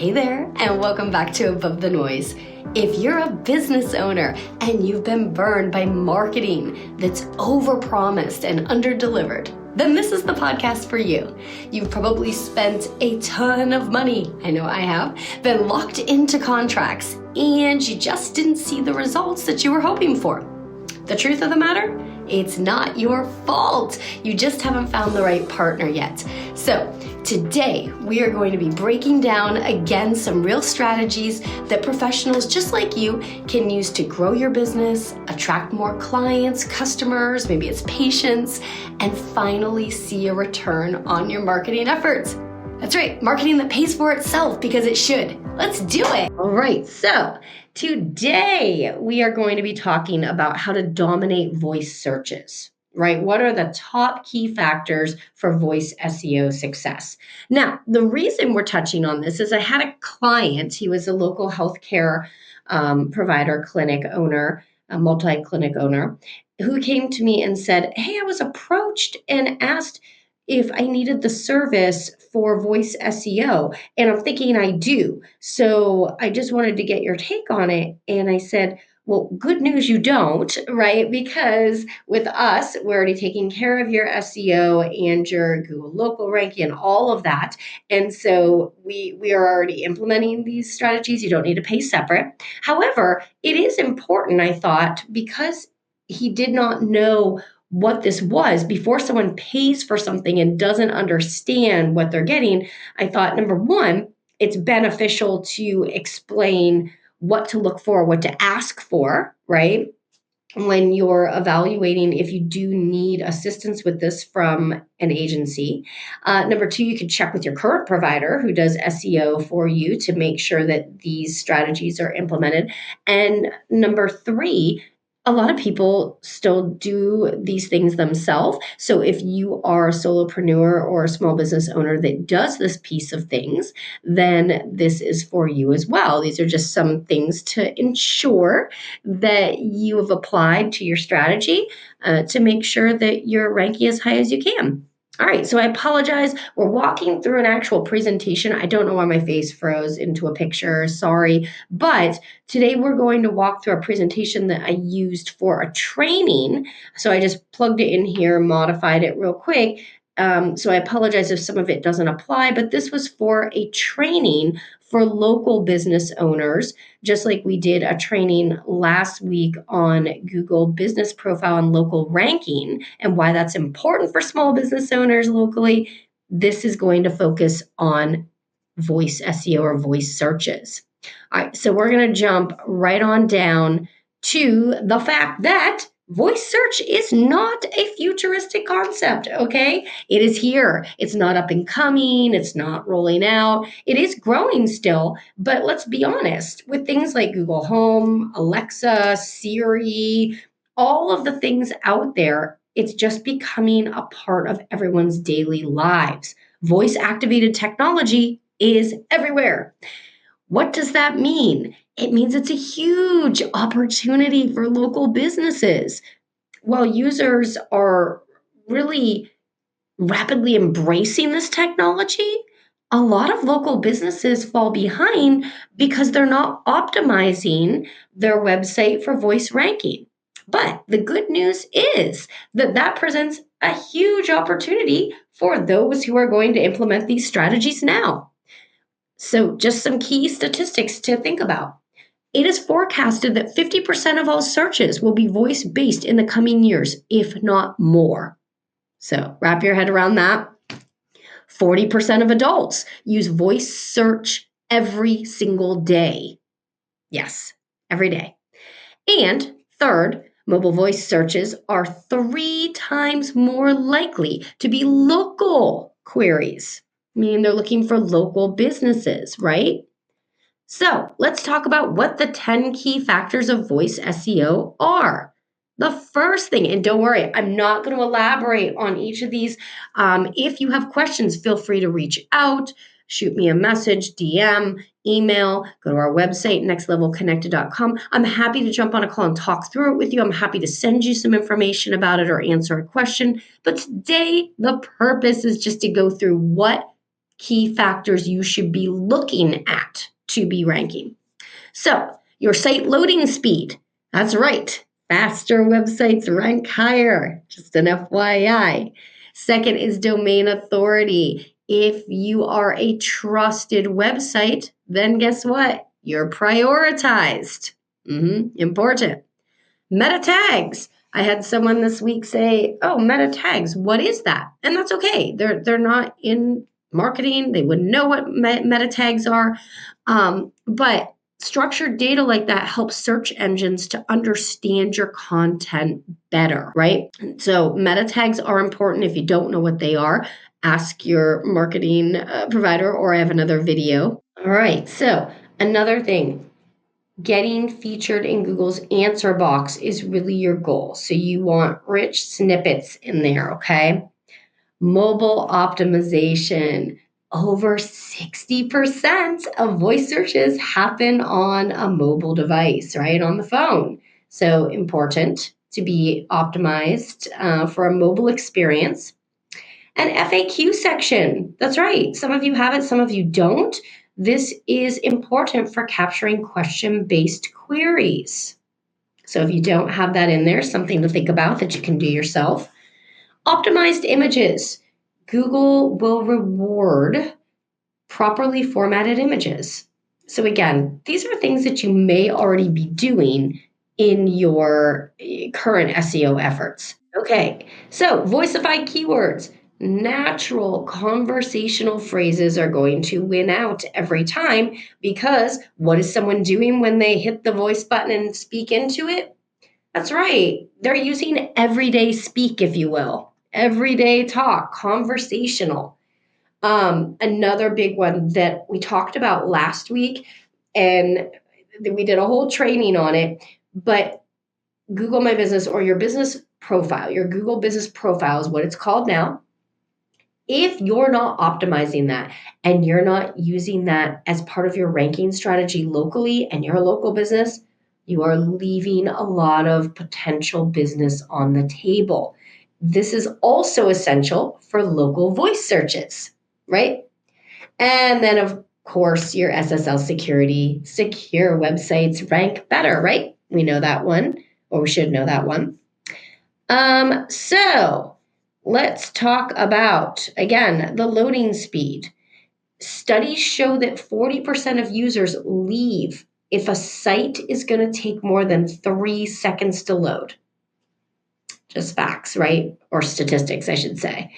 Hey there, and welcome back to Above the Noise. If you're a business owner and you've been burned by marketing that's overpromised and underdelivered, then this is the podcast for you. You've probably spent a ton of money, I know I have, been locked into contracts, and you just didn't see the results that you were hoping for. The truth of the matter? It's not your fault. You just haven't found the right partner yet. So today we are going to be breaking down again some real strategies that professionals just like you can use to grow your business, attract more clients, customers, maybe it's patients, and finally see a return on your marketing efforts. That's right, marketing that pays for itself because it should. Let's do it. All right, so today we are going to be talking about how to dominate voice searches, right? What are the top key factors for voice SEO success? Now, the reason we're touching on this is I had a client, he was a local healthcare provider, clinic owner, a multi-clinic owner, who came to me and said, hey, I was approached and asked if I needed the service for voice SEO. And I'm thinking I do. So I just wanted to get your take on it. And I said, well, good news you don't, right? Because with us, we're already taking care of your SEO and your Google local ranking and all of that. And so we are already implementing these strategies. You don't need to pay separate. However, it is important, I thought, because he did not know what this was before someone pays for something and doesn't understand what they're getting. I thought, number one, it's beneficial to explain what to look for, what to ask for, right? When you're evaluating if you do need assistance with this from an agency. Number two, you can check with your current provider who does SEO for you to make sure that these strategies are implemented. And number three, a lot of people still do these things themselves. So if you are a solopreneur or a small business owner that does this piece of things, then this is for you as well. These are just some things to ensure that you have applied to your strategy to make sure that you're ranking as high as you can. All right, so I apologize. We're walking through an actual presentation. I don't know why my face froze into a picture. Sorry. But today we're going to walk through a presentation that I used for a training. So I just plugged it in here, modified it real quick. So I apologize if some of it doesn't apply, but this was for a training for local business owners, just like we did a training last week on Google business profile and local ranking and why that's important for small business owners locally. This is going to focus on voice SEO or voice searches. All right, so we're going to jump right on down to the fact that voice search is not a futuristic concept, okay? It is here. It's not up and coming. It's not rolling out. It is growing still, but let's be honest, with things like Google Home, Alexa, Siri, all of the things out there, it's just becoming a part of everyone's daily lives. Voice-activated technology is everywhere. What does that mean? It means it's a huge opportunity for local businesses. While users are really rapidly embracing this technology, a lot of local businesses fall behind because they're not optimizing their website for voice ranking. But the good news is that presents a huge opportunity for those who are going to implement these strategies now. So just some key statistics to think about. It is forecasted that 50% of all searches will be voice-based in the coming years, if not more. So wrap your head around that. 40% of adults use voice search every single day. Yes, every day. And third, mobile voice searches are 3 times more likely to be local queries, meaning they're looking for local businesses, right? So let's talk about what the 10 key factors of voice SEO are. The first thing, and don't worry, I'm not going to elaborate on each of these. If you have questions, feel free to reach out, shoot me a message, DM, email, go to our website, nextlevelconnected.com. I'm happy to jump on a call and talk through it with you. I'm happy to send you some information about it or answer a question. But today, the purpose is just to go through what key factors you should be looking at to be ranking. So, your site loading speed. That's right. Faster websites rank higher. Just an FYI. Second is domain authority. If you are a trusted website, then guess what? You're prioritized. Important. Meta tags. I had someone this week say, "Oh, meta tags, what is that?" And that's okay. They're not in marketing. They wouldn't know what meta tags are. But structured data like that helps search engines to understand your content better, right? So meta tags are important. If you don't know what they are, ask your marketing provider, or I have another video. All right, so another thing, getting featured in Google's answer box is really your goal. So you want rich snippets in there, okay? Mobile optimization. Over 60% of voice searches happen on a mobile device, right? On the phone. So important to be optimized for a mobile experience. An FAQ section. That's right. Some of you have it, some of you don't. This is important for capturing question-based queries. So if you don't have that in there, something to think about that you can do yourself. Optimized images. Google will reward properly formatted images. So again, these are things that you may already be doing in your current SEO efforts. Okay, so voicify keywords. Natural conversational phrases are going to win out every time, because what is someone doing when they hit the voice button and speak into it? That's right. They're using everyday speak, if you will. Everyday talk, conversational. Another big one that we talked about last week, and we did a whole training on it, but Google My Business, or your business profile, your Google business profile is what it's called now. If you're not optimizing that and you're not using that as part of your ranking strategy locally and you're a local business, you are leaving a lot of potential business on the table. This is also essential for local voice searches, right? And then, of course, your SSL security. Secure websites rank better, right? We know that one, or we should know that one. So let's talk about, again, the loading speed. Studies show that 40% of users leave if a site is going to take more than 3 seconds to load. Just facts, right? Or statistics, I should say.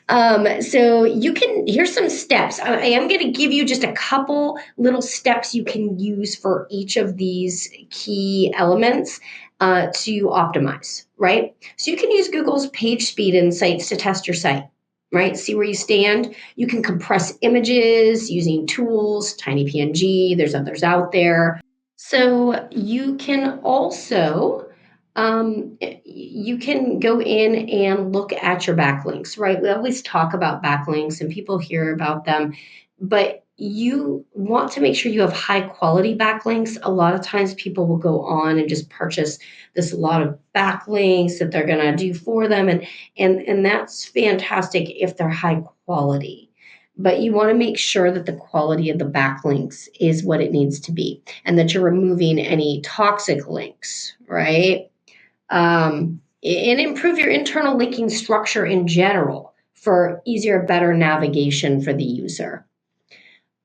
So here's some steps. I am going to give you just a couple little steps you can use for each of these key elements to optimize, right? So you can use Google's page speed insights to test your site, right? See where you stand. You can compress images using tools, Tiny PNG, there's others out there. So you can also you can go in and look at your backlinks, right? We always talk about backlinks and people hear about them, but you want to make sure you have high quality backlinks. A lot of times people will go on and just purchase this lot of backlinks that they're going to do for them. And that's fantastic if they're high quality. But you want to make sure that the quality of the backlinks is what it needs to be and that you're removing any toxic links, right? And improve your internal linking structure in general for easier, better navigation for the user.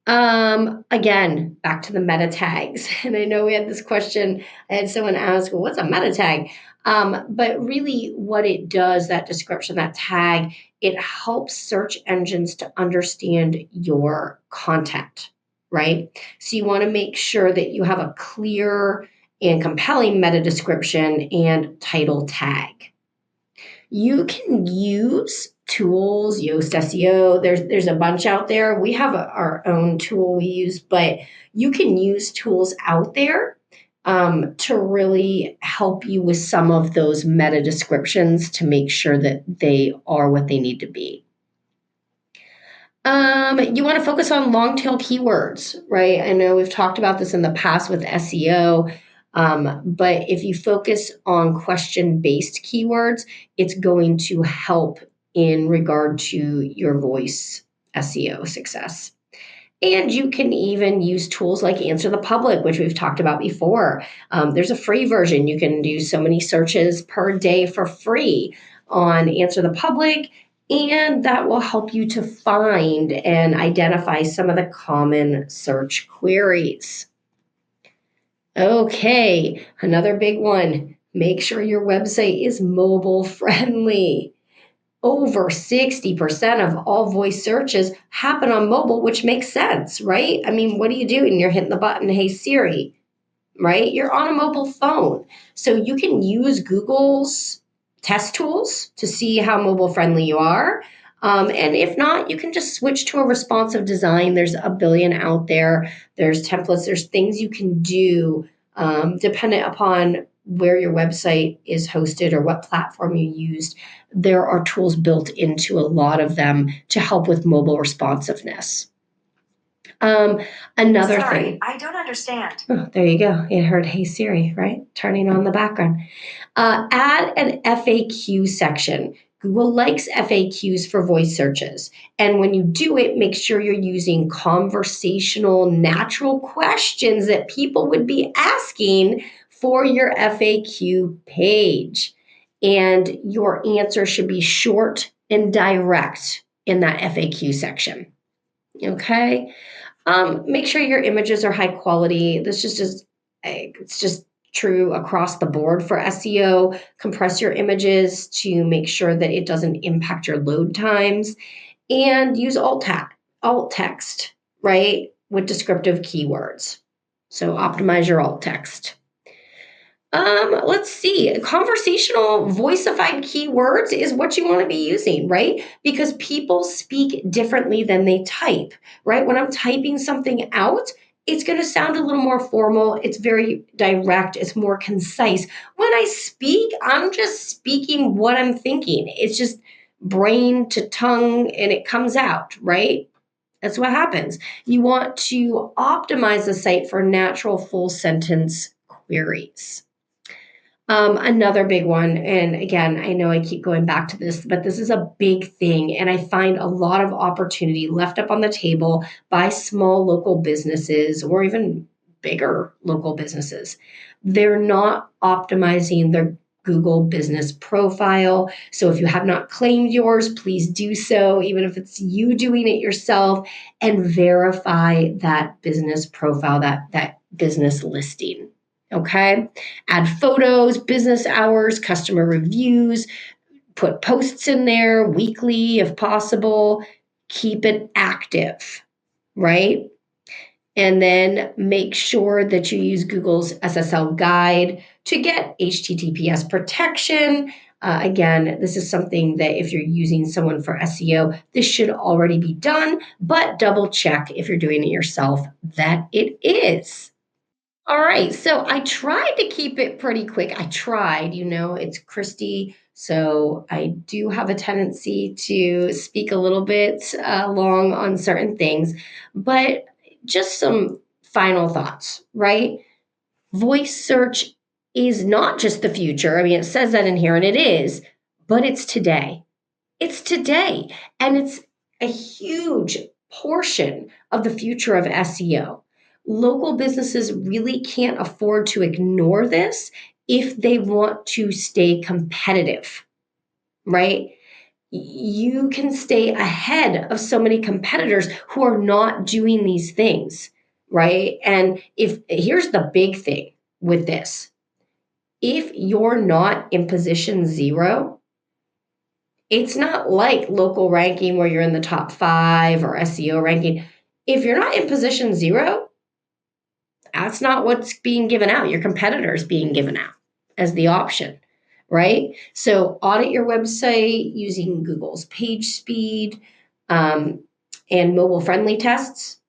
Again, back to the meta tags. And I know we had this question. I had someone ask, well, what's a meta tag? But really what it does, that description, that tag, it helps search engines to understand your content, right? So you want to make sure that you have a clear and compelling meta description and title tag. You can use tools, Yoast SEO. There's a bunch out there. We have our own tool we use, but you can use tools out there to really help you with some of those meta descriptions to make sure that they are what they need to be. You want to focus on long tail keywords, right? I know we've talked about this in the past with SEO. But if you focus on question-based keywords, it's going to help in regard to your voice SEO success. And you can even use tools like Answer the Public, which we've talked about before. There's a free version. You can do so many searches per day for free on Answer the Public, and that will help you to find and identify some of the common search queries. Okay, another big one. Make sure your website is mobile friendly. Over 60% of all voice searches happen on mobile, which makes sense, right? I mean, what are you doing? You're hitting the button, hey Siri, right? You're on a mobile phone. So you can use Google's test tools to see how mobile friendly you are. And if not, you can just switch to a responsive design. There's a billion out there. There's templates, there's things you can do dependent upon where your website is hosted or what platform you used. There are tools built into a lot of them to help with mobile responsiveness. Another thing. I don't understand. Oh, there you go. It heard Hey Siri, right? Turning on the background. Add an FAQ section. Google likes FAQs for voice searches. And when you do it, make sure you're using conversational, natural questions that people would be asking for your FAQ page. And your answer should be short and direct in that FAQ section. Okay? Make sure your images are high quality. It's just true across the board for SEO. Compress your images to make sure that it doesn't impact your load times, and use alt text, right, with descriptive keywords. So optimize your alt text. Let's see. Conversational voiceified keywords is what you want to be using, right? Because people speak differently than they type, right? When I'm typing something out, it's going to sound a little more formal. It's very direct. It's more concise. When I speak, I'm just speaking what I'm thinking. It's just brain to tongue and it comes out, right? That's what happens. You want to optimize the site for natural full sentence queries. Another big one, and again, I know I keep going back to this, but this is a big thing, and I find a lot of opportunity left up on the table by small local businesses or even bigger local businesses. They're not optimizing their Google business profile. So if you have not claimed yours, please do so, even if it's you doing it yourself, and verify that business profile, that business listing. Okay. Add photos, business hours, customer reviews, put posts in there weekly if possible. Keep it active, right? And then make sure that you use Google's SSL guide to get HTTPS protection. Again, this is something that if you're using someone for SEO, this should already be done, but double check if you're doing it yourself that it is. All right, so I tried to keep it pretty quick. I tried, it's Christy, so I do have a tendency to speak a little bit long on certain things, but just some final thoughts, right? Voice search is not just the future. I mean, it says that in here, and it is, but it's today. It's today, and it's a huge portion of the future of SEO. Local businesses really can't afford to ignore this if they want to stay competitive, right? You can stay ahead of so many competitors who are not doing these things, right? And if here's the big thing with this, if you're not in position 0, it's not like local ranking where you're in the top 5 or SEO ranking. If you're not in position 0, that's not what's being given out. Your competitor is being given out as the option, right? So audit your website using Google's page speed and mobile friendly tests.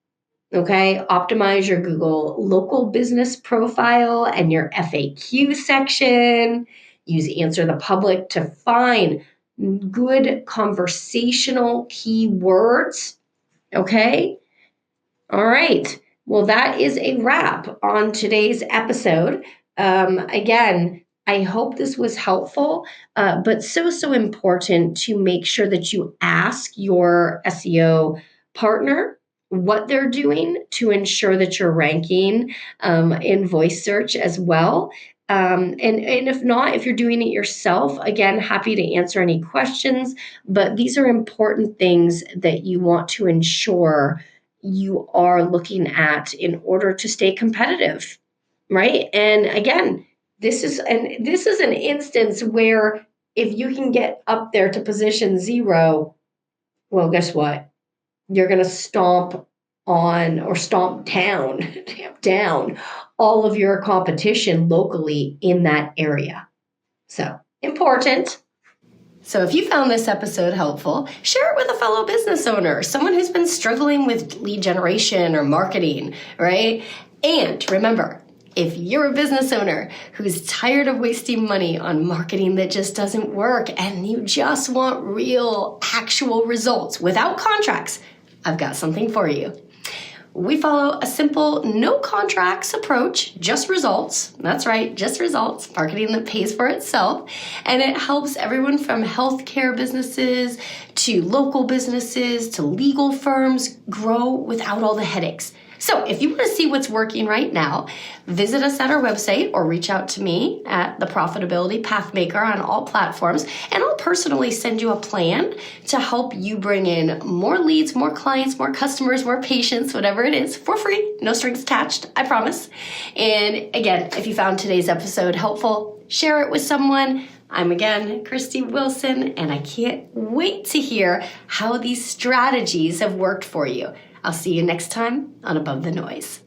Okay, optimize your Google local business profile and your FAQ section. Use Answer the Public to find good conversational keywords. Okay. All right. Well, that is a wrap on today's episode. Again, I hope this was helpful, but so important to make sure that you ask your SEO partner, what they're doing to ensure that you're ranking in voice search as well. And if not, if you're doing it yourself, again, happy to answer any questions. But these are important things that you want to ensure you are looking at in order to stay competitive, right? And again, this is an instance where if you can get up there to position 0, well, guess what? You're going to stomp on or stomp down, tamp down all of your competition locally in that area. So important. So if you found this episode helpful, share it with a fellow business owner, someone who's been struggling with lead generation or marketing, right? And remember, if you're a business owner who's tired of wasting money on marketing that just doesn't work and you just want real, actual results without contracts, I've got something for you. We follow a simple no contracts approach, just results. That's right, just results, marketing that pays for itself. And it helps everyone from healthcare businesses to local businesses to legal firms grow without all the headaches. So if you want to see what's working right now, visit us at our website or reach out to me at the Profitability Pathmaker on all platforms, and I'll personally send you a plan to help you bring in more leads, more clients, more customers, more patients, whatever it is, for free, no strings attached, I promise. And again, if you found today's episode helpful, share it with someone. I'm again Christy Wilson, and I can't wait to hear how these strategies have worked for you. I'll see you next time on Above the Noise.